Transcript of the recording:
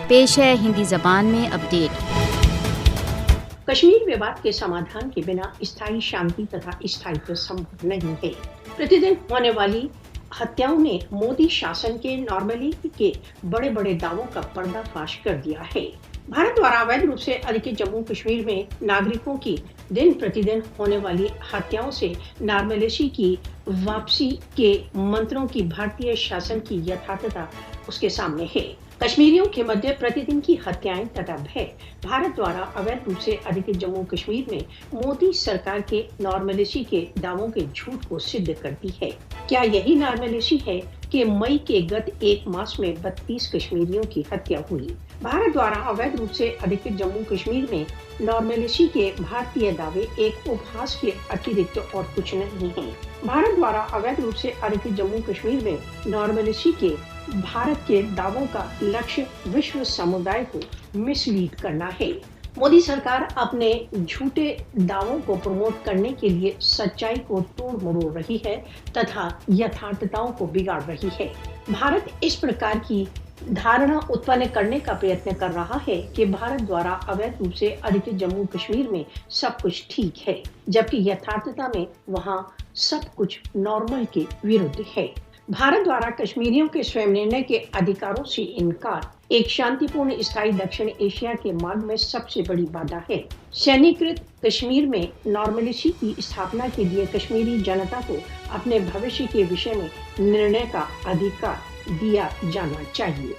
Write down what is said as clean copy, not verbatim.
पेश है हिंदी जबान में अपडेट। कश्मीर विवाद के समाधान के बिना स्थायी शांति तथा स्थायित्व संभव नहीं है। प्रतिदिन होने वाली हत्याओं ने मोदी शासन के नॉर्मलिटी के बड़े बड़े दावों का पर्दाफाश कर दिया है। भारत द्वारा अवैध रूप से अधिकृत जम्मू कश्मीर में नागरिकों की दिन प्रतिदिन होने वाली हत्याओं से नॉर्मलिटी की वापसी के मंत्रों की भारतीय शासन की यथार्थता उसके सामने है। कश्मीरियों के मध्य प्रतिदिन की हत्याएं तथा भय भारत द्वारा अवैध रूप से अधिकृत जम्मू कश्मीर में मोदी सरकार के नॉर्मलिटी के दावों के झूठ को सिद्ध करती है। क्या यही नॉर्मलिटी है कि मई के गत एक मास में 32 कश्मीरियों की हत्या हुई? भारत द्वारा अवैध रूप से अधिकृत जम्मू कश्मीर में नॉर्मलिटी के भारतीय दावे एक उपहास के अतिरिक्त और कुछ नहीं है। भारत द्वारा अवैध रूप से अधिकृत जम्मू कश्मीर में नॉर्मलिटी के भारत के दावों का लक्ष्य विश्व समुदाय को मिसलीड करना है। मोदी सरकार अपने झूठे दावों को प्रमोट करने के लिए सच्चाई को तोड़ मरोड़ रही है तथा यथार्थताओं को बिगाड़ रही है। भारत इस प्रकार की धारणा उत्पन्न करने का प्रयत्न कर रहा है कि भारत द्वारा अवैध रूप से अधिकृत जम्मू कश्मीर में सब कुछ ठीक है, जबकि यथार्थता में वहाँ सब कुछ नॉर्मल के विरुद्ध है। भारत द्वारा कश्मीरियों के स्वयं निर्णय के अधिकारों से इनकार एक शांतिपूर्ण स्थायी दक्षिण एशिया के मार्ग में सबसे बड़ी बाधा है। सैन्यीकृत कश्मीर में नॉर्मलिटी की स्थापना के लिए कश्मीरी जनता को अपने भविष्य के विषय में निर्णय का अधिकार दिया जाना चाहिए।